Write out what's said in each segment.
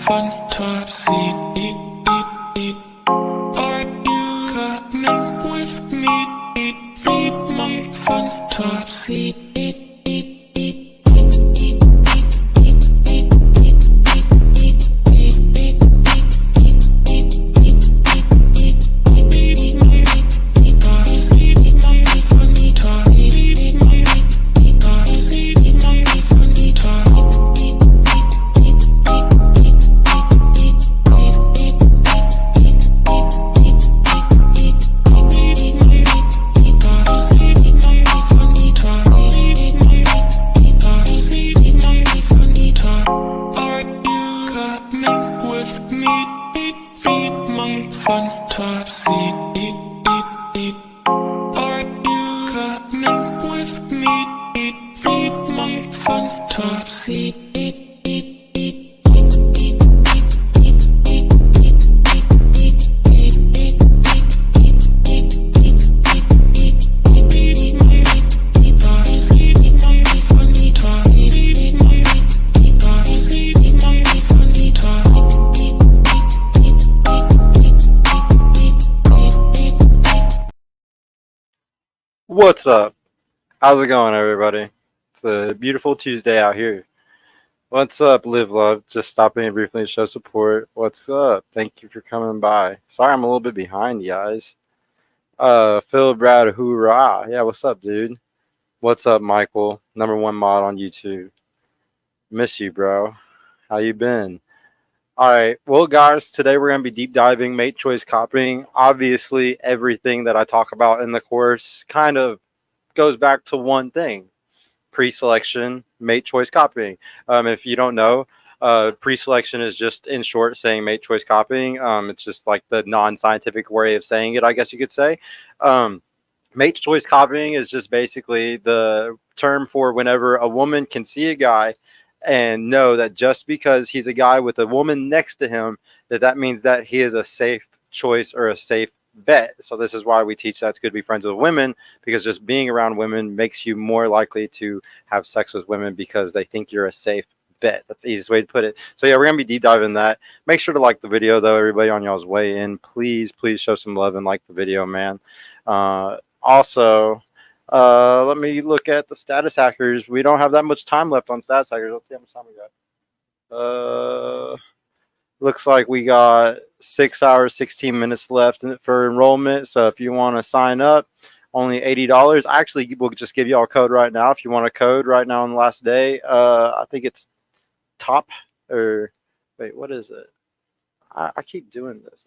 fantasy? Are you coming with me? Feed my fantasy. What's up? How's it going, everybody? It's a beautiful Tuesday out here. What's up, Live Love? Just stopping in briefly to show support. What's up? Thank you for coming by. Sorry I'm a little bit behind, guys. Phil Brad, hoorah. Yeah, what's up, dude? What's up, Michael? #1 mod on YouTube. Miss you, bro. How you been? Alright, well, guys, today we're going to be deep diving mate choice copying. Obviously, everything that I talk about in the course kind of goes back to one thing: pre-selection, mate choice copying. If you don't know, pre-selection is just, in short, saying mate choice copying. It's just like the non-scientific way of saying it, I guess you could say. Mate choice copying is just basically the term for whenever a woman can see a guy and know that just because he's a guy with a woman next to him, that means that he is a safe choice or a safe bet. So this is why we teach that it's good to be friends with women, because just being around women makes you more likely to have sex with women because they think you're a safe bet. That's the easiest way to put it. So yeah, we're gonna be deep diving that. Make sure to like the video though, everybody on y'all's way in. Please show some love and like the video, man. Also, let me look at the status hackers. We don't have that much time left on status hackers. Let's see how much time we got. Looks like we got 6 hours, 16 minutes left for enrollment. So if you want to sign up, only $80. Actually, we'll just give you all a code right now. If you want a code right now on the last day, I think it's top or wait, what is it? I keep doing this.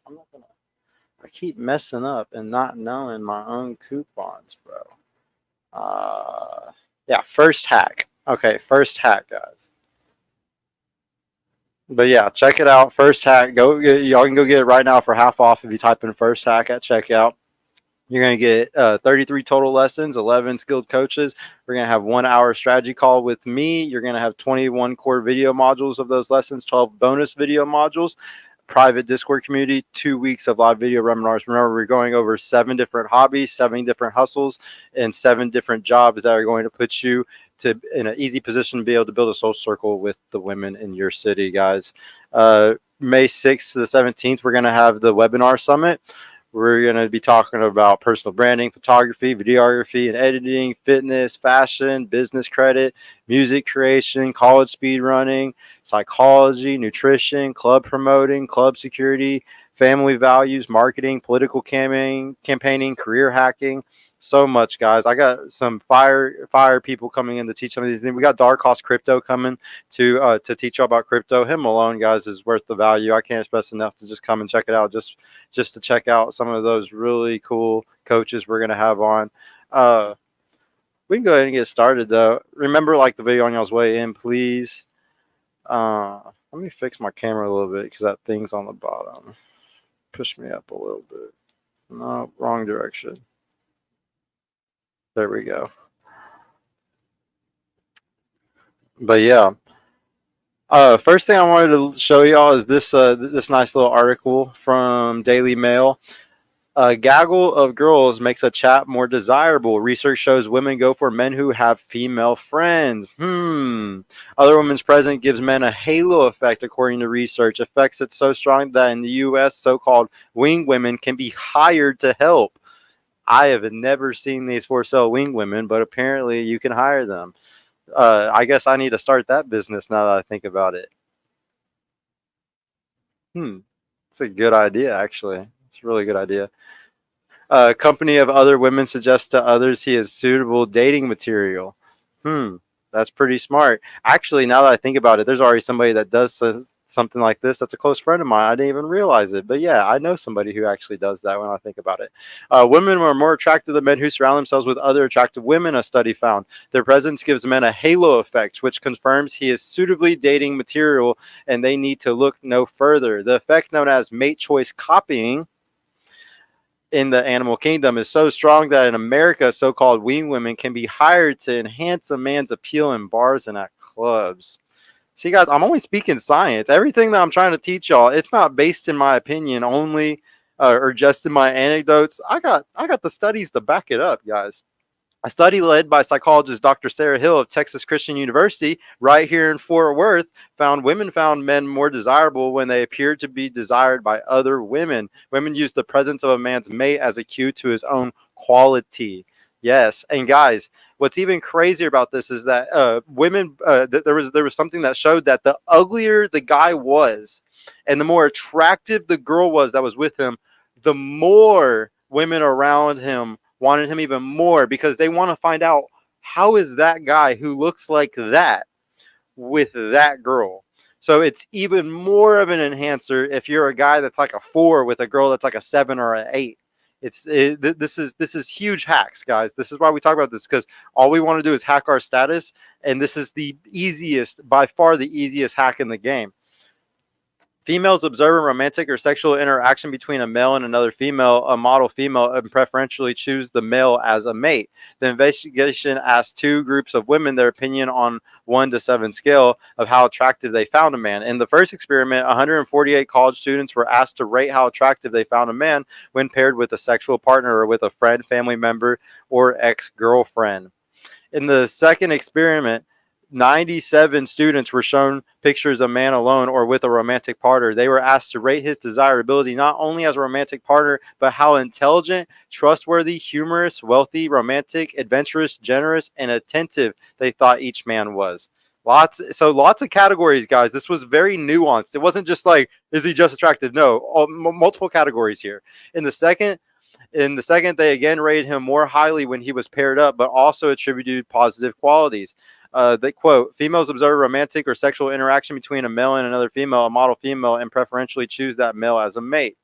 I keep messing up and not knowing my own coupons, bro. Yeah, first hack. Okay, first hack, guys. But yeah, check it out. First hack. Y'all can go get it right now for half off if you type in first hack at checkout. You're going to get 33 total lessons, 11 skilled coaches. We're going to have 1 hour strategy call with me. You're going to have 21 core video modules of those lessons, 12 bonus video modules, private Discord community, 2 weeks of live video webinars. Remember, we're going over 7 different hobbies, 7 different hustles, and 7 different jobs that are going to put you in an easy position to be able to build a social circle with the women in your city, guys. May 6th to the 17th, we're going to have the webinar summit. We're going to be talking about personal branding, photography, videography, and editing, fitness, fashion, business credit, music creation, college speed running, psychology, nutrition, club promoting, club security, family values, marketing, political campaigning, career hacking. So much, guys. I got some fire people coming in to teach some of these things. We got Dark Horse Crypto coming to teach you about crypto. Him alone, guys, is worth the value. I can't stress enough to just come and check it out, just to check out some of those really cool coaches we're gonna have on. We can go ahead and get started though. Remember, like the video on y'all's way in, please. Let me fix my camera a little bit because that thing's on the bottom. Push me up a little bit. No, wrong direction. There we go. But yeah, first thing I wanted to show y'all is this this nice little article from Daily Mail. A gaggle of girls makes a chap more desirable. Research shows women go for men who have female friends. Other women's presence gives men a halo effect, according to research. Effects that's so strong that in the U.S., so-called wing women can be hired to help. I have never seen these for sale wing women, but apparently you can hire them. I guess I need to start that business now that I think about it. It's a good idea, actually. It's a really good idea. A company of other women suggests to others he is suitable dating material. That's pretty smart. Actually, now that I think about it, there's already somebody that does something like this. That's a close friend of mine. I didn't even realize it. But yeah, I know somebody who actually does that when I think about it. Women are more attracted to men who surround themselves with other attractive women, a study found. Their presence gives men a halo effect, which confirms he is suitably dating material and they need to look no further. The effect known as mate choice copying in the animal kingdom is so strong that in America, so-called wing women can be hired to enhance a man's appeal in bars and at clubs. See, guys, I'm only speaking science. Everything that I'm trying to teach y'all, it's not based in my opinion only or just in my anecdotes. I got the studies to back it up, guys. A study led by psychologist Dr. Sarah Hill of Texas Christian University, right here in Fort Worth, found men more desirable when they appeared to be desired by other women. Women use the presence of a man's mate as a cue to his own quality. Yes, and guys, what's even crazier about this is that there was something that showed that the uglier the guy was, and the more attractive the girl was that was with him, the more women around him wanted him even more because they want to find out how is that guy who looks like that with that girl. So it's even more of an enhancer if you're a guy that's like a 4 with a girl that's like a 7 or an 8. This is huge hacks, guys. This is why we talk about this, because all we want to do is hack our status, and this is the easiest, by far the easiest hack in the game. Females observe a romantic or sexual interaction between a male and another female, a model female, and preferentially choose the male as a mate. The investigation asked 2 groups of women their opinion on 1 to 7 scale of how attractive they found a man. In the first experiment, 148 college students were asked to rate how attractive they found a man when paired with a sexual partner or with a friend, family member, or ex-girlfriend. In the second experiment, 97 students were shown pictures of a man alone or with a romantic partner. They were asked to rate his desirability not only as a romantic partner, but how intelligent, trustworthy, humorous, wealthy, romantic, adventurous, generous, and attentive they thought each man was. Lots of categories, guys. This was very nuanced. It wasn't just like, is he just attractive? No, multiple categories here. In the second, they again rated him more highly when he was paired up, but also attributed positive qualities. They quote, females observe romantic or sexual interaction between a male and another female, a model female, and preferentially choose that male as a mate.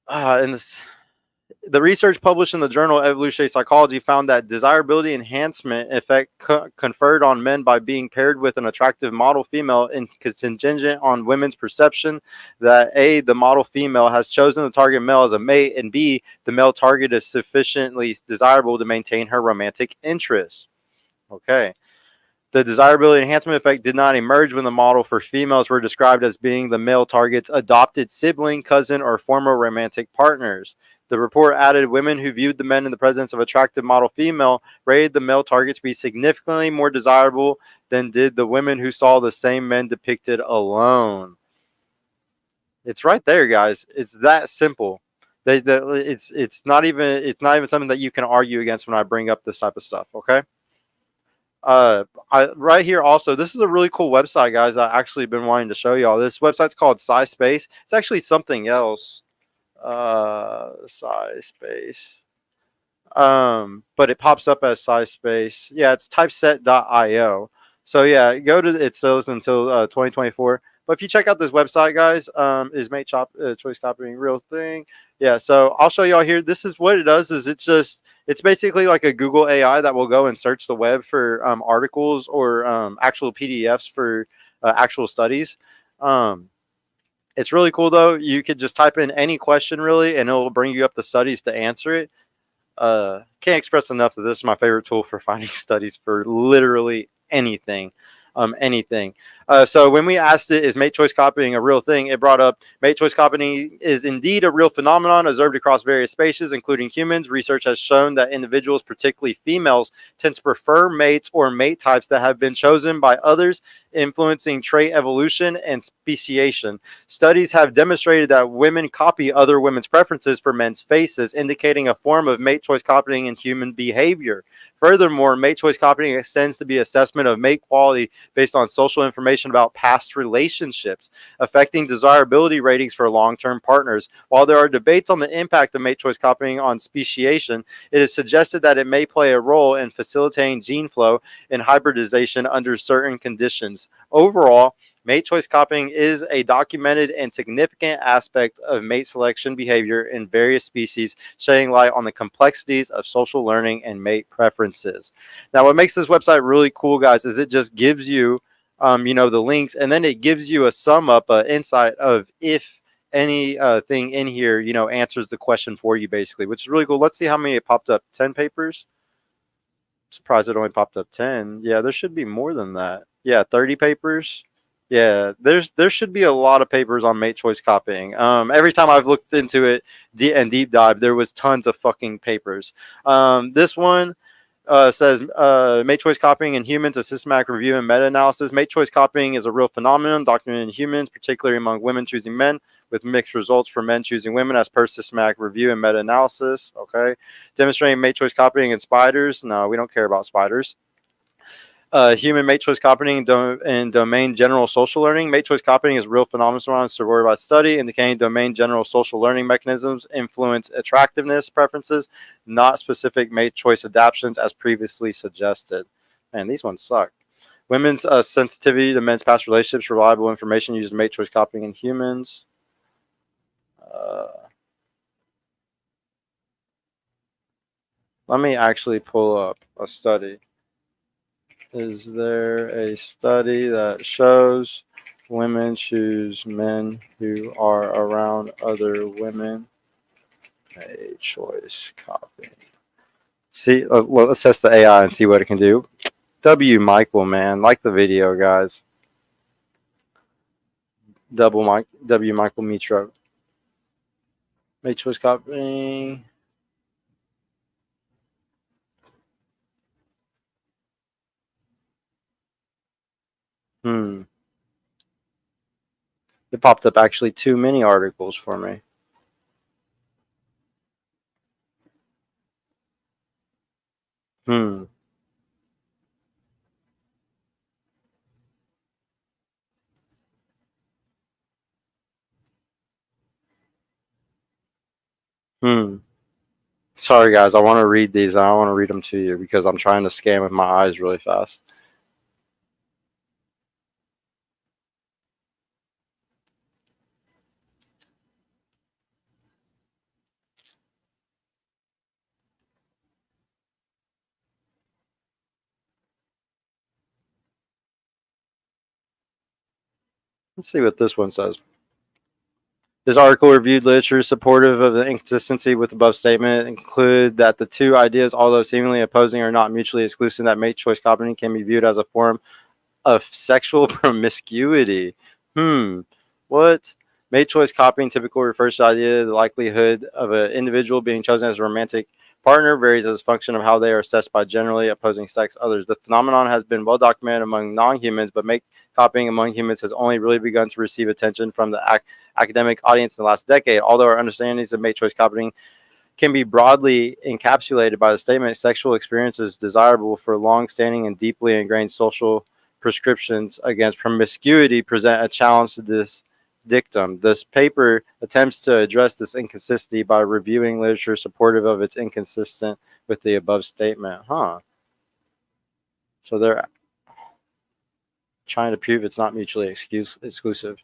The research published in the journal Evolutionary Psychology found that desirability enhancement effect conferred on men by being paired with an attractive model female is contingent on women's perception that A, the model female has chosen the target male as a mate, and B, the male target is sufficiently desirable to maintain her romantic interest. Okay. The desirability enhancement effect did not emerge when the model for females were described as being the male target's adopted sibling, cousin, or former romantic partners. The report added women who viewed the men in the presence of attractive model female rated the male target to be significantly more desirable than did the women who saw the same men depicted alone. It's right there, guys. It's that simple. It's not even something that you can argue against when I bring up this type of stuff. Okay. Right here also, this is a really cool website, guys. I actually been wanting to show y'all. This website's called SciSpace. It's actually something else. SciSpace. But it pops up as SciSpace. Yeah, it's typeset.io. So yeah, go to it sells until 2024. But if you check out this website, guys, is mate choice copying real thing? Yeah, so I'll show y'all here. This is what it does. Is it's basically like a Google AI that will go and search the web for articles or actual PDFs for actual studies. It's really cool though. You could just type in any question really, and it will bring you up the studies to answer it. Can't express enough that this is my favorite tool for finding studies for literally anything. anything. So when we asked it, is mate choice copying a real thing? It brought up mate choice copying is indeed a real phenomenon observed across various species, including humans. Research has shown that individuals, particularly females, tend to prefer mates or mate types that have been chosen by others, influencing trait evolution and speciation. Studies have demonstrated that women copy other women's preferences for men's faces, indicating a form of mate choice copying in human behavior. Furthermore, mate choice copying extends to be assessment of mate quality based on social information about past relationships, affecting desirability ratings for long-term partners. While there are debates on the impact of mate choice copying on speciation, it is suggested that it may play a role in facilitating gene flow and hybridization under certain conditions. Overall, mate choice copying is a documented and significant aspect of mate selection behavior in various species, shedding light on the complexities of social learning and mate preferences. Now, what makes this website really cool, guys, is it just gives you, the links, and then it gives you a sum up, insight of if any thing in here, answers the question for you, basically, which is really cool. Let's see how many it popped up. 10 papers. Surprised it only popped up 10. Yeah, there should be more than that. Yeah, 30 papers. Yeah, there should be a lot of papers on mate choice copying. Every time I've looked into it and deep dive, there was tons of fucking papers. This one says mate choice copying in humans, a systematic review and meta-analysis. Mate choice copying is a real phenomenon documented in humans, particularly among women choosing men, with mixed results for men choosing women as per systematic review and meta-analysis. Okay. Demonstrating mate choice copying in spiders. No, we don't care about spiders. Human mate choice copying and domain general social learning. Mate choice copying is a real phenomenon supported by study, indicating domain general social learning mechanisms influence attractiveness preferences, not specific mate choice adaptations as previously suggested. Man, these ones suck. Women's sensitivity to men's past relationships, reliable information used in mate choice copying in humans. Let me actually pull up a study. Is there a study that shows women choose men who are around other women? A choice copy. See, let's test the AI and see what it can do. W. Michael, man, like the video, guys. W. Michael Mitro. Make choice copying. Hmm. It popped up actually too many articles for me. Hmm. Hmm. Sorry, guys. I want to read these. I want to read them to you because I'm trying to scan with my eyes really fast. Let's see what this one says. This article reviewed literature supportive of the inconsistency with the above statement, include that the two ideas, although seemingly opposing, are not mutually exclusive, that mate choice copying can be viewed as a form of sexual promiscuity. What? Mate choice copying typically refers to the idea the likelihood of an individual being chosen as a romantic partner varies as a function of how they are assessed by generally opposing sex others. The phenomenon has been well documented among non-humans, but mate copying among humans has only really begun to receive attention from the academic audience in the last decade. Although our understandings of mate choice copying can be broadly encapsulated by the statement sexual experience is desirable for long-standing and deeply ingrained social prescriptions against promiscuity present a challenge to this dictum. This paper attempts to address this inconsistency by reviewing literature supportive of its inconsistent with the above statement. So they're trying to prove it's not mutually exclusive.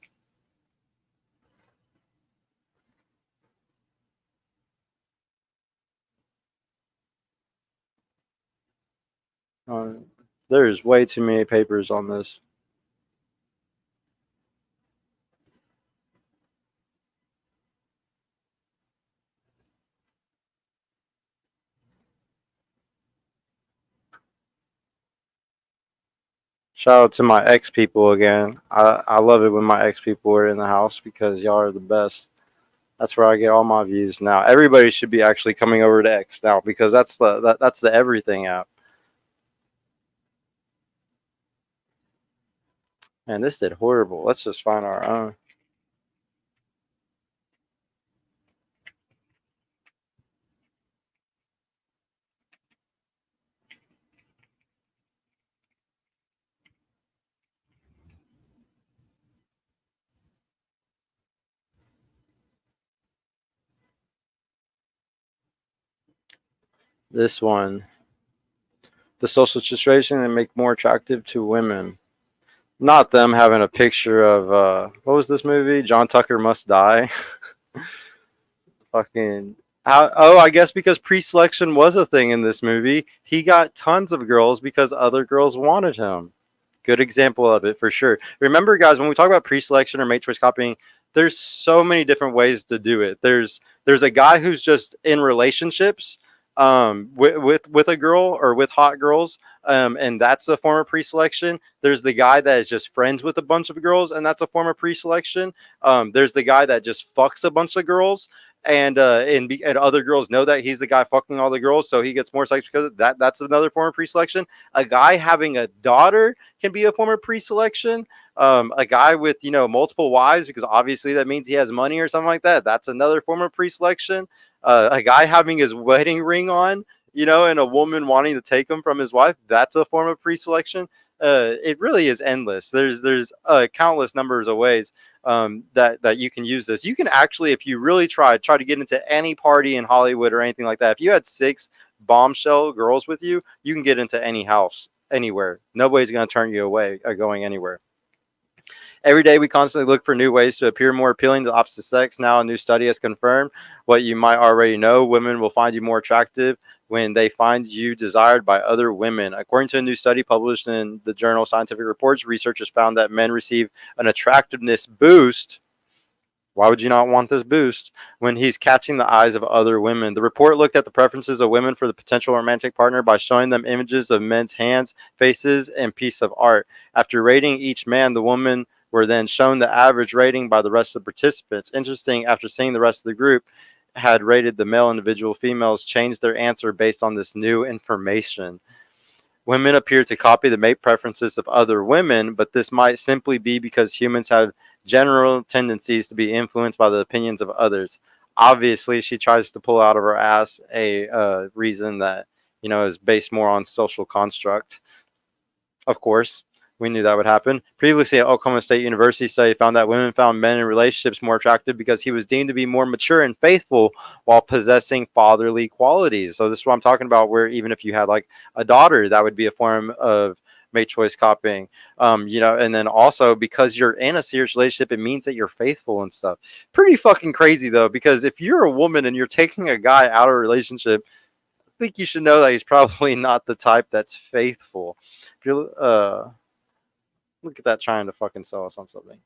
Uh, there's way too many papers on this. Shout out to my ex people again. I love it when my ex people are in the house because y'all are the best. That's where I get all my views now. Everybody should be actually coming over to X now because that's the everything app. Man, this did horrible. Let's just find our own. This one, the social situation and make more attractive to women. Not them having a picture of what was this movie? John Tucker Must Die. Fucking how, oh, I guess because pre-selection was a thing in this movie, he got tons of girls because other girls wanted him. Good example of it for sure. Remember, guys, when we talk about pre-selection or mate choice copying, there's so many different ways to do it. There's a guy who's just in relationships with a girl or with hot girls, and that's a form of pre-selection. There's the guy that is just friends with a bunch of girls, and that's a form of pre-selection. There's the guy that just fucks a bunch of girls, and other girls know that he's the guy fucking all the girls, so he gets more sex because of that. That's another form of pre-selection. A guy having a daughter can be a form of pre-selection. A guy with multiple wives, because obviously that means he has money or something like that. That's another form of pre-selection. A guy having his wedding ring on, and a woman wanting to take him from his wife. That's a form of pre-selection. It really is endless. There's countless numbers of ways that you can use this. You can actually, if you really try to get into any party in Hollywood or anything like that. If you had 6 bombshell girls with you, you can get into any house anywhere. Nobody's going to turn you away going anywhere. Every day, we constantly look for new ways to appear more appealing to the opposite sex. Now, a new study has confirmed what you might already know. Women will find you more attractive when they find you desired by other women. According to a new study published in the journal Scientific Reports, researchers found that men receive an attractiveness boost. Why would you not want this boost when he's catching the eyes of other women? The report looked at the preferences of women for the potential romantic partner by showing them images of men's hands, faces, and piece of art. After rating each man, the woman were then shown the average rating by the rest of the participants. Interesting, after seeing the rest of the group had rated the male individual, females changed their answer based on this new information. Women appear to copy the mate preferences of other women, but this might simply be because humans have general tendencies to be influenced by the opinions of others. Obviously, she tries to pull out of her ass a reason that is based more on social construct. Of course, we knew that would happen. Previously, at Oklahoma State University study found that women found men in relationships more attractive because he was deemed to be more mature and faithful while possessing fatherly qualities. So this is what I'm talking about, where even if you had like a daughter, that would be a form of mate choice copying. And then also because you're in a serious relationship, it means that you're faithful and stuff. Pretty fucking crazy though, because if you're a woman and you're taking a guy out of a relationship, I think you should know that he's probably not the type that's faithful. If you're look at that trying to fucking sell us on something.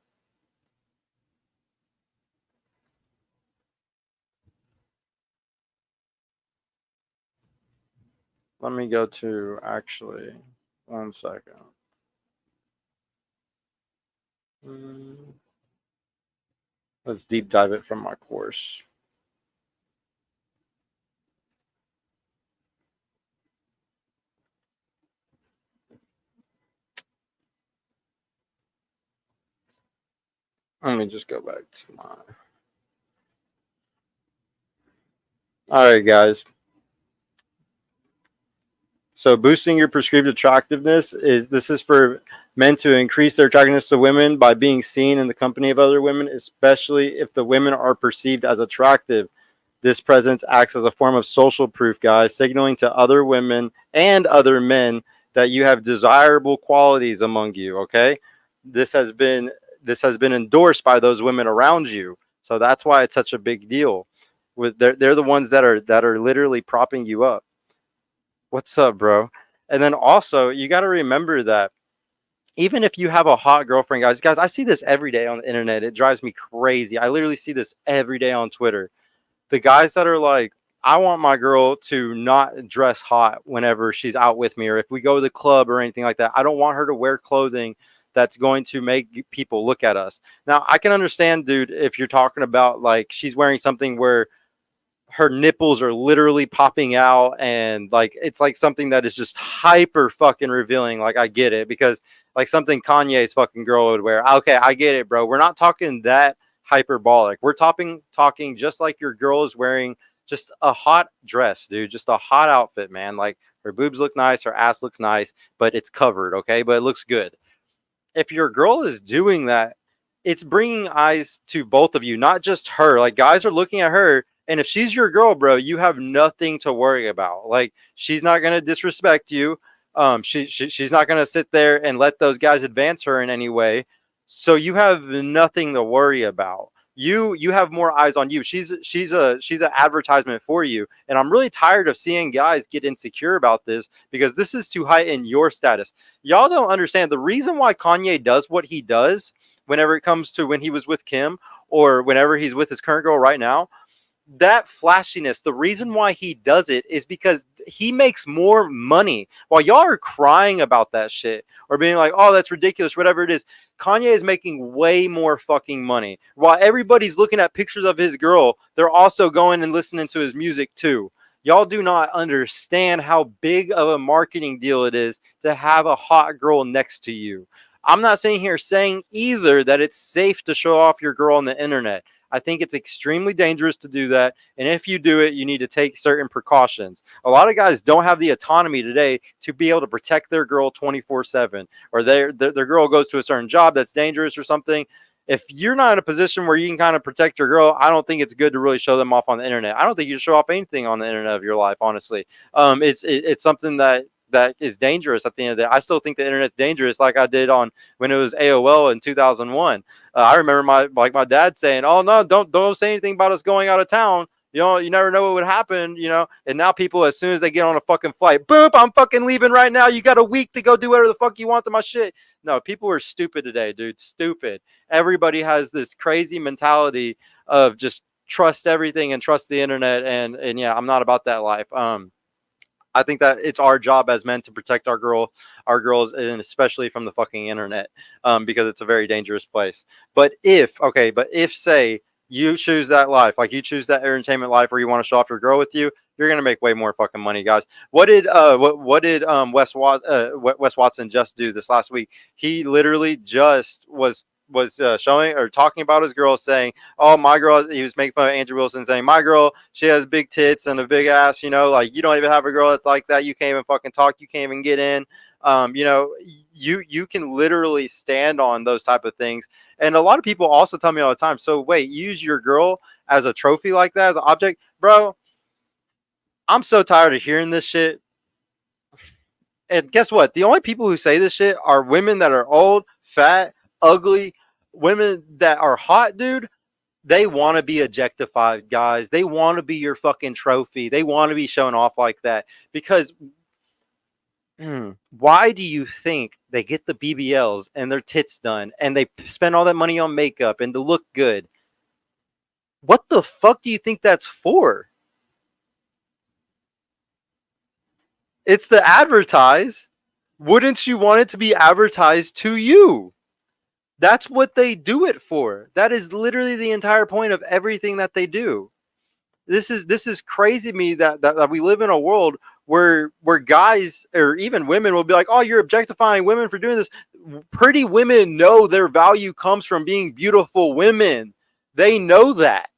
Let me go to actually 1 second. Let's deep dive it from my course. Let me just go back to my. All right, guys. So boosting your perceived attractiveness is for men to increase their attractiveness to women by being seen in the company of other women, especially if the women are perceived as attractive. This presence acts as a form of social proof, guys, signaling to other women and other men that you have desirable qualities among you. Okay, this has been endorsed by those women around you, so that's why it's such a big deal. They're the ones that are literally propping you up. What's up, bro? And then also, you got to remember that even if you have a hot girlfriend, guys, I see this every day on the internet. It drives me crazy. I literally see this every day on Twitter. The guys that are like, I want my girl to not dress hot whenever she's out with me, or if we go to the club or anything like that. I don't want her to wear clothing that's going to make people look at us. Now, I can understand, dude, if you're talking about like she's wearing something where her nipples are literally popping out and like it's like something that is just hyper fucking revealing. Like, I get it, because like something Kanye's fucking girl would wear. Okay, I get it, bro. We're not talking that hyperbolic. We're talking just like your girl is wearing just a hot dress, dude. Just a hot outfit, man. Like, her boobs look nice, her ass looks nice, but it's covered, okay? But it looks good. If your girl is doing that, it's bringing eyes to both of you, not just her. Like, guys are looking at her, and if she's your girl, bro, you have nothing to worry about. Like, she's not gonna disrespect you. She's not gonna sit there and let those guys advance her in any way. So you have nothing to worry about. You have more eyes on you. She's an advertisement for you, and I'm really tired of seeing guys get insecure about this, because this is to heighten your status. Y'all don't understand the reason why Kanye does what he does whenever it comes to when he was with Kim or whenever he's with his current girl right now. That flashiness, the reason why he does it is because he makes more money. While y'all are crying about that shit or being like, oh, that's ridiculous, whatever it is, Kanye is making way more fucking money. While everybody's looking at pictures of his girl, they're also going and listening to his music too. Y'all do not understand how big of a marketing deal it is to have a hot girl next to you. I'm not saying here saying either that it's safe to show off your girl on the internet. I think it's extremely dangerous to do that. And if you do it, you need to take certain precautions. A lot of guys don't have the autonomy today to be able to protect their girl 24/7, or their girl goes to a certain job that's dangerous or something. If you're not in a position where you can kind of protect your girl, I don't think it's good to really show them off on the internet. I don't think you should show off anything on the internet of your life, honestly. It's something that is dangerous at the end of the day. I still think the internet's dangerous, like I did on when it was AOL in 2001. I remember my dad saying, "Oh no, don't say anything about us going out of town. You know, you never know what would happen. You know." And now people, as soon as they get on a fucking flight, boop, I'm fucking leaving right now. You got a week to go do whatever the fuck you want to my shit. No, people are stupid today, dude. Stupid. Everybody has this crazy mentality of just trust everything and trust the internet. And yeah, I'm not about that life. I think that it's our job as men to protect our girls, and especially from the fucking internet, because it's a very dangerous place. But if say you choose that life, like you choose that entertainment life where you want to show off your girl with you, you're gonna make way more fucking money, guys. What did Wes Watson just do this last week? He literally just was showing or talking about his girl, saying, "Oh, my girl." He was making fun of Andrew Wilson, saying, "My girl, she has big tits and a big ass. You know, like you don't even have a girl that's like that. You can't even fucking talk. You can't even get in. You know, you can literally stand on those type of things." And a lot of people also tell me all the time, "So wait, use your girl as a trophy like that, as an object, bro?" I'm so tired of hearing this shit. And guess what? The only people who say this shit are women that are old, fat, ugly, women that are hot, dude. They want to be objectified, guys. They want to be your fucking trophy. They want to be shown off like that. Because why do you think they get the BBLs and their tits done and they spend all that money on makeup and to look good? What the fuck do you think that's for? It's to advertise. Wouldn't you want it to be advertised to you? That's what they do it for. That is literally the entire point of everything that they do. This is crazy to me that we live in a world where guys or even women will be like, "Oh, you're objectifying women for doing this." Pretty women know their value comes from being beautiful women. They know that.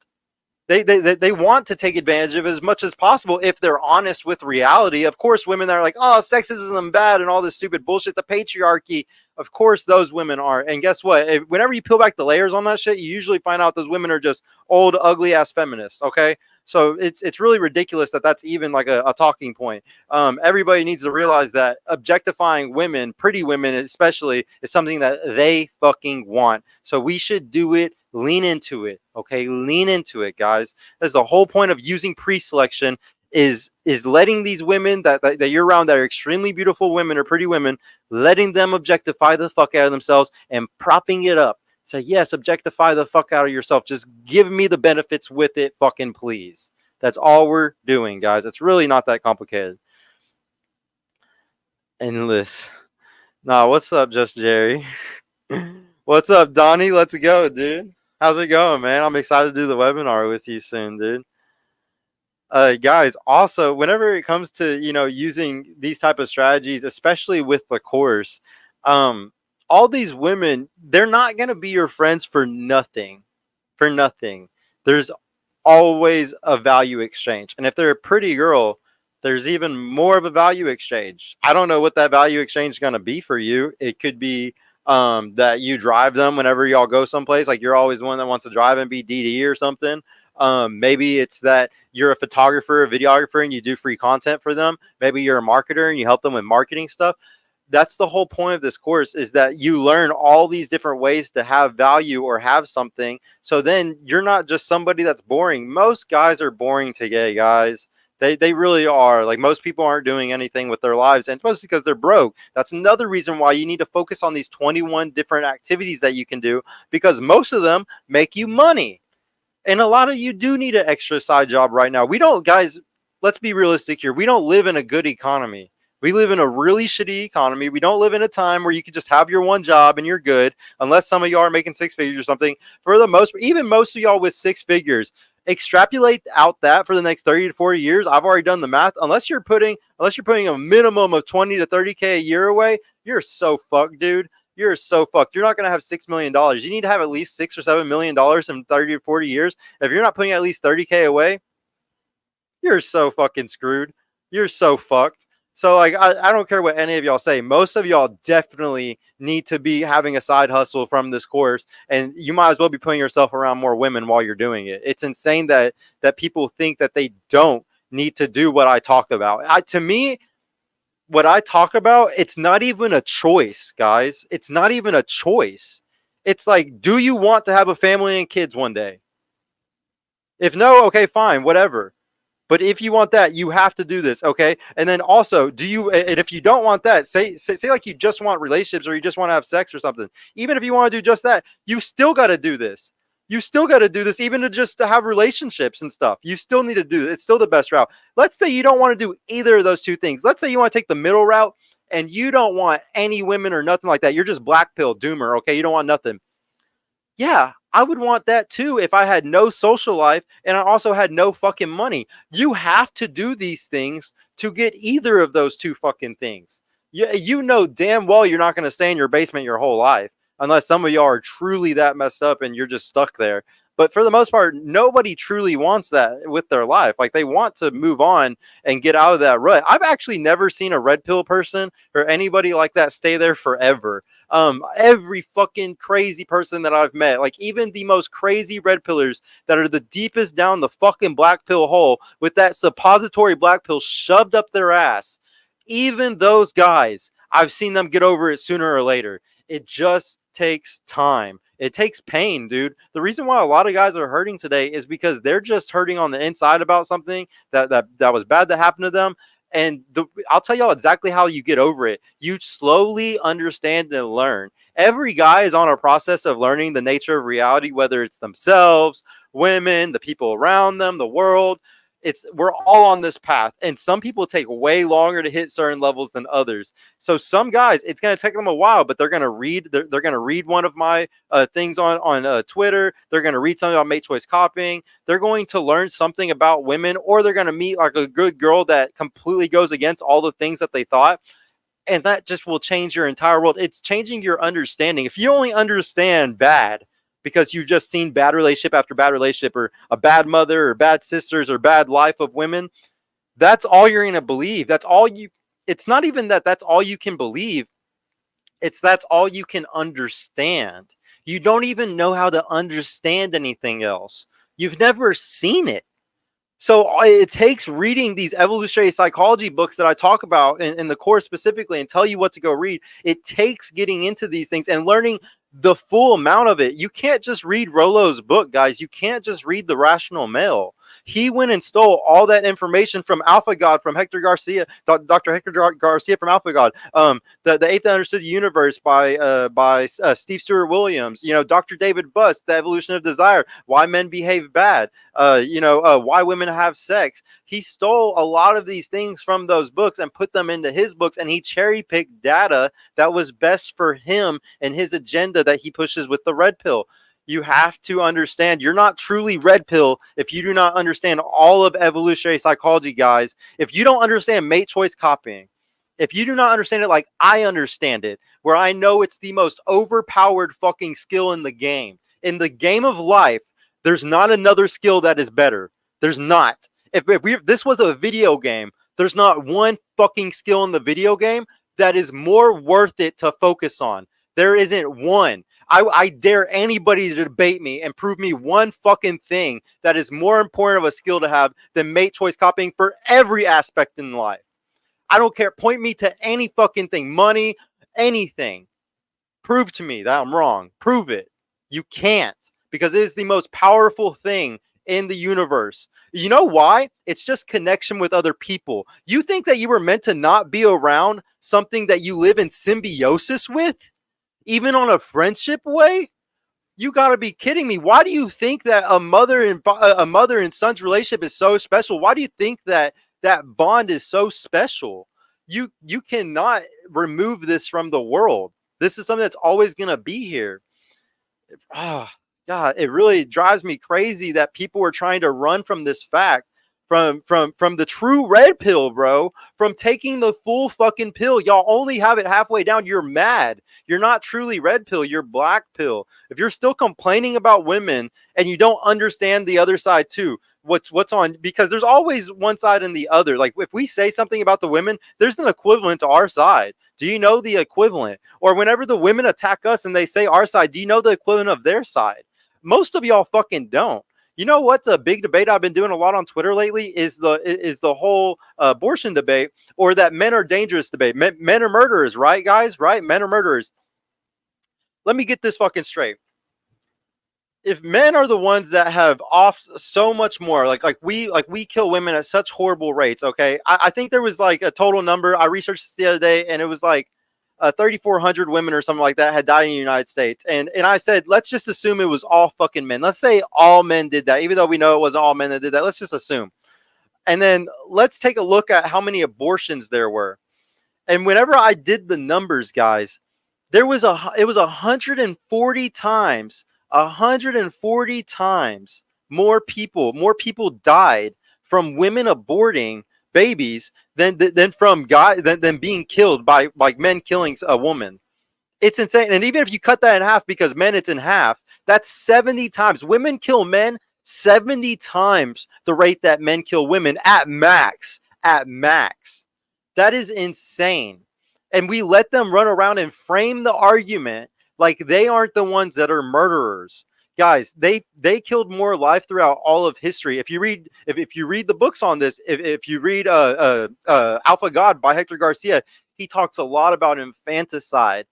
They want to take advantage of it as much as possible if they're honest with reality. Of course, women that are like, "Oh, sexism is bad," and all this stupid bullshit, the patriarchy. Of course, those women are. And guess what? Whenever you peel back the layers on that shit, you usually find out those women are just old, ugly ass feminists. Okay, so it's really ridiculous that that's even like a talking point. Everybody needs to realize that objectifying women, pretty women especially, is something that they fucking want. So we should do it. Lean into it, okay? Lean into it, guys. That's the whole point of using pre-selection is letting these women that you're around that are extremely beautiful women or pretty women, letting them objectify the fuck out of themselves and propping it up. Say, yes, objectify the fuck out of yourself. Just give me the benefits with it, fucking please. That's all we're doing, guys. It's really not that complicated. Endless. Nah, what's up, Just Jerry? What's up, Donnie? Let's go, dude. How's it going, man? I'm excited to do the webinar with you soon, dude. Guys, also, whenever it comes to, using these type of strategies, especially with the course, all these women, they're not going to be your friends for nothing. For nothing. There's always a value exchange. And if they're a pretty girl, there's even more of a value exchange. I don't know what that value exchange is going to be for you. It could be that you drive them whenever y'all go someplace. Like you're always one that wants to drive and be DD or something. Maybe it's that you're a photographer, a videographer, and you do free content for them. Maybe you're a marketer and you help them with marketing stuff. That's the whole point of this course, is that you learn all these different ways to have value or have something. So then you're not just somebody that's boring. Most guys are boring today, guys. They really are. Like, most people aren't doing anything with their lives, and it's mostly because they're broke. That's another reason why you need to focus on these 21 different activities that you can do, because most of them make you money. And a lot of you do need an extra side job right now. We don't, guys, let's be realistic here. We don't live in a good economy. We live in a really shitty economy. We don't live in a time where you can just have your one job and you're good, unless some of y'all are making six figures or something. For the most, even most of y'all with six figures, extrapolate out that for the next 30 to 40 years. I've already done the math. Unless you're putting a minimum of 20 to 30K a year away, you're so fucked, dude. You're so fucked. You're not going to have $6 million. You need to have at least $6 or $7 million in 30 to 40 years. If you're not putting at least 30K away, you're so fucking screwed. You're so fucked. So, like, I don't care what any of y'all say. Most of y'all definitely need to be having a side hustle from this course, and you might as well be putting yourself around more women while you're doing it. It's insane that people think that they don't need to do what I talk about. To me, what I talk about, it's not even a choice, guys. It's not even a choice. It's like, do you want to have a family and kids one day? If no, okay, fine, whatever. But if you want that, you have to do this, okay? And then also, and if you don't want that, say like you just want relationships or you just want to have sex or something. Even if you want to do just that, you still got to do this. You still got to do this, even to have relationships and stuff. You still need to do it. It's still the best route. Let's say you don't want to do either of those two things. Let's say you want to take the middle route and you don't want any women or nothing like that. You're just black pill doomer, okay? You don't want nothing. Yeah, I would want that too if I had no social life and I also had no fucking money. You have to do these things to get either of those two fucking things. You know damn well you're not going to stay in your basement your whole life, unless some of y'all are truly that messed up and you're just stuck there. But for the most part, nobody truly wants that with their life. Like, they want to move on and get out of that rut. I've actually never seen a red pill person or anybody like that stay there forever. Every fucking crazy person that I've met, like even the most crazy red pillars that are the deepest down the fucking black pill hole with that suppository black pill shoved up their ass, even those guys, I've seen them get over it sooner or later. It just takes time. It takes pain, dude. The reason why a lot of guys are hurting today is because they're just hurting on the inside about something that was bad that happened to them. And I'll tell y'all exactly how you get over it. You slowly understand and learn. Every guy is on a process of learning the nature of reality, whether it's themselves, women, the people around them, the world. We're all on this path, and some people take way longer to hit certain levels than others. So some guys, it's going to take them a while, but they're going to read. They're going to read one of my things on Twitter. They're going to read something about mate choice copying. They're going to learn something about women, or they're going to meet like a good girl that completely goes against all the things that they thought. And that just will change your entire world. It's changing your understanding. If you only understand bad because you've just seen bad relationship after bad relationship, or a bad mother, or bad sisters, or bad life of women, that's all you're going to believe. It's not even that's all you can believe. That's all you can understand. You don't even know how to understand anything else. You've never seen it. So it takes reading these evolutionary psychology books that I talk about in the course specifically and tell you what to go read. It takes getting into these things and learning the full amount of it. You can't just read Rollo's book, guys. You can't just read The Rational Male. He went and stole all that information from Alpha God, from Hector Garcia, Dr. Hector Garcia from Alpha God. The Eighth Understood Universe by Steve Stewart Williams. Dr. David Buss, The Evolution of Desire, Why Men Behave Bad. Why Women Have Sex. He stole a lot of these things from those books and put them into his books, and he cherry picked data that was best for him and his agenda that he pushes with the red pill. You have to understand you're not truly red pill if you do not understand all of evolutionary psychology, guys. If you don't understand mate choice copying, if you do not understand it like I understand it, where I know it's the most overpowered fucking skill in the game of life, there's not another skill that is better. There's not. If this was a video game, there's not one fucking skill in the video game that is more worth it to focus on. There isn't one. I dare anybody to debate me and prove me one fucking thing that is more important of a skill to have than mate choice copying for every aspect in life. I don't care. Point me to any fucking thing. Money, anything. Prove to me that I'm wrong. Prove it. You can't, because it is the most powerful thing in the universe. You know why? It's just connection with other people. You think that you were meant to not be around something that you live in symbiosis with? Even on a friendship way? You gotta be kidding me. Why do you think that a mother and son's relationship is so special? Why do you think that bond is so special? You cannot remove this from the world. This is something that's always gonna be here. God, it really drives me crazy that people are trying to run from this fact, from the true red pill, bro, from taking the full fucking pill. Y'all only have it halfway down. You're mad. You're not truly red pill. You're black pill. If you're still complaining about women and you don't understand the other side too, what's on, because there's always one side and the other. Like if we say something about the women, there's an equivalent to our side. Do you know the equivalent? Or whenever the women attack us and they say our side, do you know the equivalent of their side? Most of y'all fucking don't. You know what's a big debate I've been doing a lot on Twitter lately is the whole abortion debate, or that men are dangerous debate. Men are murderers, right, guys? Right? Men are murderers. Let me get this fucking straight. If men are the ones that have off so much more, like we kill women at such horrible rates, okay? I think there was like a total number. I researched this the other day, and it was like 3,400 women or something like that had died in the United States. And I said, let's just assume it was all fucking men. Let's say all men did that, even though we know it wasn't all men that did that. Let's just assume. And then let's take a look at how many abortions there were. And whenever I did the numbers, guys, it was 140 times more people died from women aborting babies than being killed by like men killing a woman. It's insane. And even if you cut that in half, because men it's in half, that's 70 times. Women kill men 70 times the rate that men kill women at max. That is insane. And we let them run around and frame the argument like they aren't the ones that are murderers. Guys, they killed more life throughout all of history. If you read the books on this, if you read Alpha God by Hector Garcia, he talks a lot about infanticide.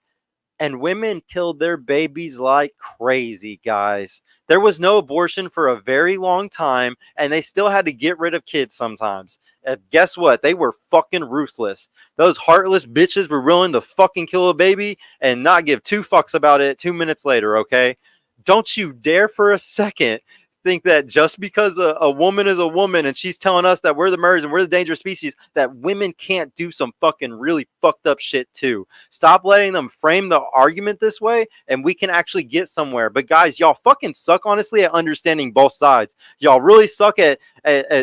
And women killed their babies like crazy, guys. There was no abortion for a very long time, and they still had to get rid of kids sometimes. And guess what? They were fucking ruthless. Those heartless bitches were willing to fucking kill a baby and not give two fucks about it 2 minutes later, okay? Don't you dare for a second think that just because a woman is a woman and she's telling us that we're the murderers and we're the dangerous species, that women can't do some fucking really fucked up shit too. Stop letting them frame the argument this way, and we can actually get somewhere. But guys, y'all fucking suck, honestly, at understanding both sides. Y'all really suck at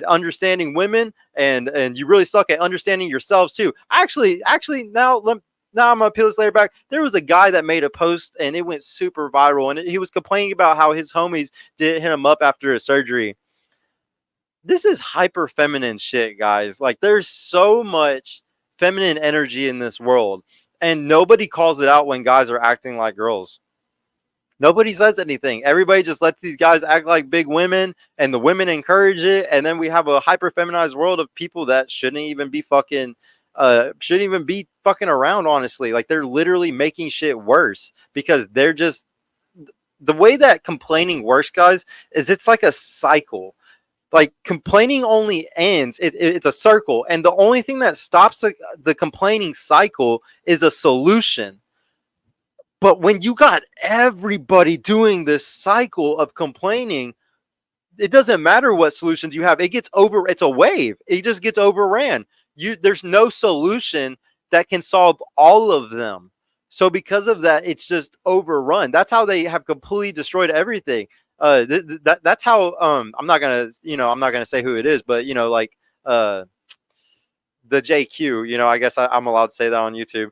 understanding women, and you really suck at understanding yourselves too. Actually, now I'm gonna peel this layer back. There was a guy that made a post and it went super viral, and he was complaining about how his homies didn't hit him up after his surgery. This is hyper feminine shit, guys. Like, there's so much feminine energy in this world, and nobody calls it out when guys are acting like girls. Nobody says anything. Everybody just lets these guys act like big women, and the women encourage it, and then we have a hyper feminized world of people that shouldn't even be fucking around, honestly. Like, they're literally making shit worse because they're just, the way that complaining works, guys, is it's like a cycle. Like, complaining only ends. It's a circle, and the only thing that stops the complaining cycle is a solution. But when you got everybody doing this cycle of complaining, it doesn't matter what solutions you have. It's a wave. It just gets overran. There's no solution that can solve all of them. So because of that, it's just overrun. That's how they have completely destroyed everything. That's how I'm not gonna say who it is, but like the JQ, I guess I'm allowed to say that on YouTube.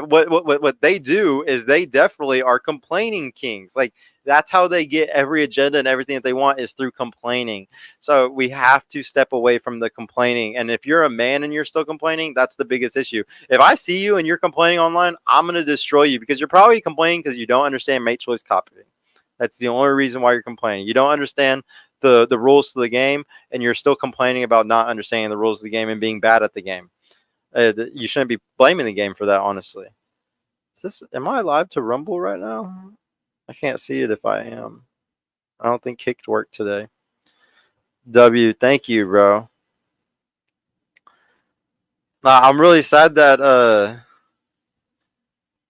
What they do is they definitely are complaining kings. Like, that's how they get every agenda and everything that they want is through complaining. So we have to step away from the complaining. And if you're a man and you're still complaining, that's the biggest issue. If I see you and you're complaining online, I'm going to destroy you, because you're probably complaining because you don't understand mate choice copying. That's the only reason why you're complaining. You don't understand the rules to the game, and you're still complaining about not understanding the rules of the game and being bad at the game. You shouldn't be blaming the game for that, honestly. Am I live to Rumble right now? I can't see it if I am. I don't think Kicked worked today. W, thank you, bro. I'm really sad that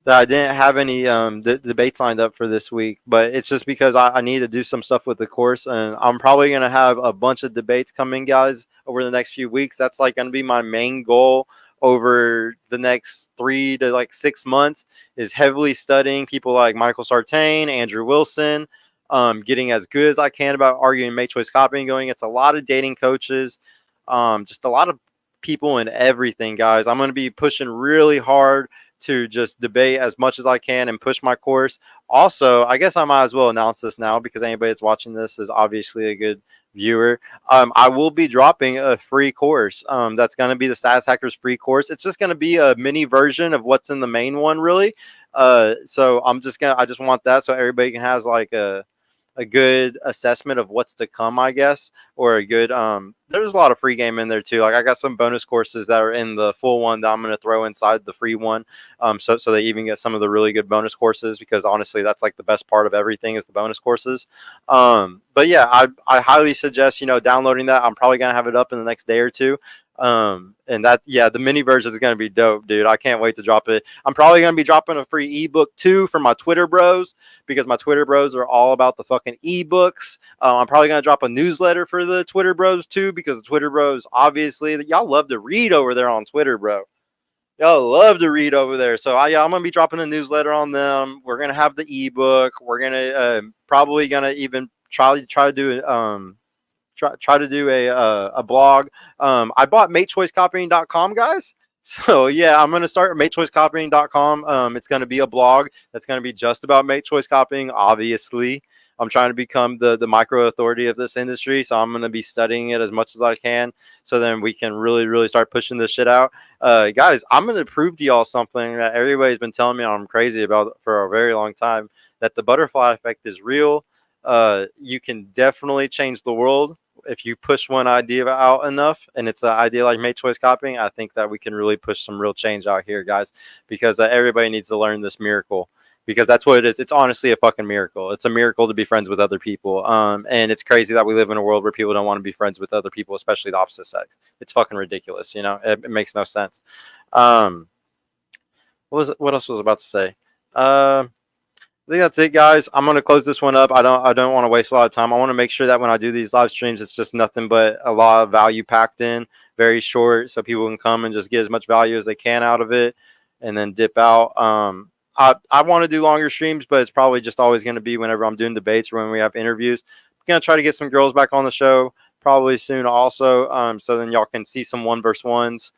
I didn't have any debates lined up for this week, but it's just because I need to do some stuff with the course, and I'm probably going to have a bunch of debates coming, guys, over the next few weeks. That's like going to be my main goal over the next 3 to 6 months, is heavily studying people like Michael Sartain, Andrew Wilson, getting as good as I can about arguing mate choice copying, going against a lot of dating coaches, just a lot of people and everything, guys. I'm going to be pushing really hard to just debate as much as I can and push my course. Also, I guess I might as well announce this now, because anybody that's watching this is obviously a good viewer. I will be dropping a free course. That's going to be the Status Hackers free course. It's just going to be a mini version of what's in the main one, really. So I just want that so everybody can has like a good assessment of what's to come, I guess, or a good there's a lot of free game in there too. Like, I got some bonus courses that are in the full one that I'm going to throw inside the free one, so they even get some of the really good bonus courses, because honestly that's like the best part of everything is the bonus courses. But yeah, I highly suggest downloading that. I'm probably going to have it up in the next day or two. And that, yeah, the mini version is going to be dope, dude. I can't wait to drop it. I'm probably going to be dropping a free ebook too for my Twitter bros, because my Twitter bros are all about the fucking ebooks. I'm probably going to drop a newsletter for the Twitter bros too, because the Twitter bros, obviously, y'all love to read over there on Twitter, bro. Y'all love to read over there. So I'm going to be dropping a newsletter on them. We're going to have the ebook. We're going to probably going to even try to do try to do a blog. I bought matechoicecopying.com, guys. So yeah, I'm going to start matechoicecopying.com. It's going to be a blog that's going to be just about mate choice copying. Obviously, I'm trying to become the micro authority of this industry. So I'm going to be studying it as much as I can, so then we can really, really start pushing this shit out. Guys, I'm going to prove to y'all something that everybody's been telling me I'm crazy about for a very long time, that the butterfly effect is real. You can definitely change the world if you push one idea out enough, and it's an idea like mate choice copying. I think that we can really push some real change out here, guys, because everybody needs to learn this miracle, because that's what it is. It's honestly a fucking miracle. It's a miracle to be friends with other people. And it's crazy that we live in a world where people don't want to be friends with other people, especially the opposite sex. It's fucking ridiculous. It makes no sense. What else was I about to say? I think that's it, guys. I'm going to close this one up. I don't want to waste a lot of time. I want to make sure that when I do these live streams, it's just nothing but a lot of value packed in, very short, so people can come and just get as much value as they can out of it and then dip out. I want to do longer streams, but it's probably just always going to be whenever I'm doing debates or when we have interviews. I'm going to try to get some girls back on the show probably soon also, so then y'all can see some 1v1s.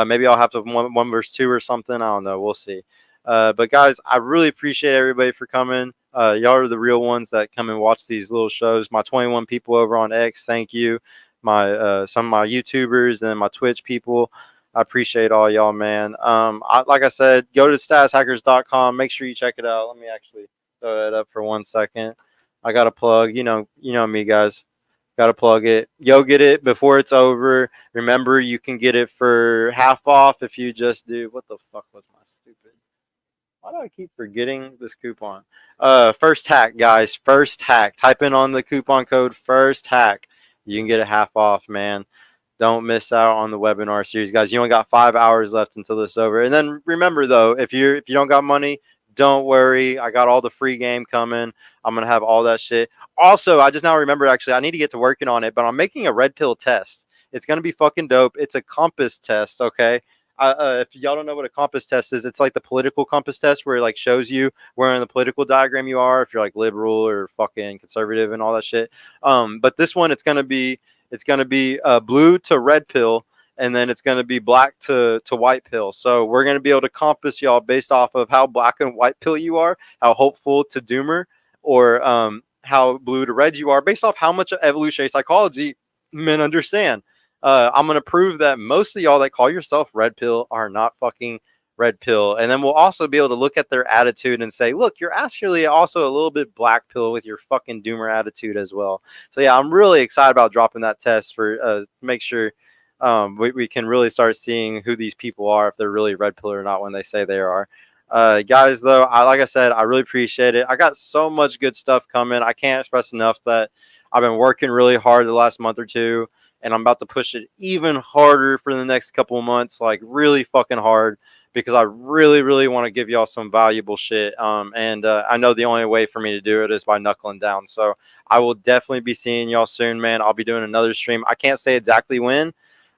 Maybe I'll have to 1v2 or something. I don't know. We'll see. But guys, I really appreciate everybody for coming. Y'all are the real ones that come and watch these little shows. My 21 people over on X, thank you. My some of my YouTubers and my Twitch people, I appreciate all y'all, man. Like I said, go to statushackers.com. Make sure you check it out. Let me actually throw that up for 1 second. I got a plug. You know me, guys. Got to plug it. Go get it before it's over. Remember, you can get it for half off if you just do. What the fuck was my stupid? Why do I keep forgetting this coupon? First hack, guys. First hack. Type in on the coupon code first hack. You can get it half off, man. Don't miss out on the webinar series, guys. You only got 5 hours left until this is over. And then remember, though, if you don't got money, don't worry. I got all the free game coming. I'm gonna have all that shit. Also, I just now remember, actually, I need to get to working on it, but I'm making a red pill test. It's gonna be fucking dope. It's a compass test, okay? If y'all don't know what a compass test is, it's like the political compass test where it like shows you where in the political diagram you are, if you're like liberal or fucking conservative and all that shit. But this one, it's gonna be blue to red pill, and then it's going to be black to white pill. So we're going to be able to compass y'all based off of how black and white pill you are, how hopeful to doomer, or how blue to red you are, based off how much evolutionary psychology men understand. I'm going to prove that most of y'all that call yourself red pill are not fucking red pill. And then we'll also be able to look at their attitude and say, look, you're actually also a little bit black pill with your fucking doomer attitude as well. So yeah, I'm really excited about dropping that test for make sure we can really start seeing who these people are, if they're really red pill or not when they say they are. Guys, though, like I said, I really appreciate it. I got so much good stuff coming. I can't express enough that I've been working really hard the last month or two, and I'm about to push it even harder for the next couple of months, like really fucking hard, because I really, really want to give y'all some valuable shit. And I know the only way for me to do it is by knuckling down. So I will definitely be seeing y'all soon, man. I'll be doing another stream. I can't say exactly when,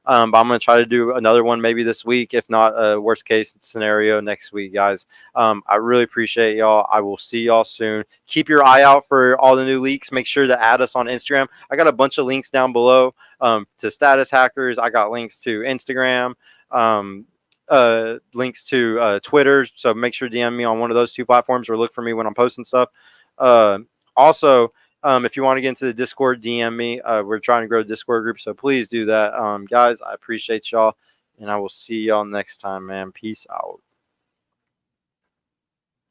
but I'm going to try to do another one maybe this week, if not worst case scenario next week, guys. I really appreciate y'all. I will see y'all soon. Keep your eye out for all the new leaks. Make sure to add us on Instagram. I got a bunch of links down below to status hackers. I got links to Instagram, links to Twitter. So make sure to DM me on one of those two platforms, or look for me when I'm posting stuff. Also, if you want to get into the Discord, DM me. We're trying to grow the Discord group, so please do that. Guys, I appreciate y'all, and I will see y'all next time, man. Peace out.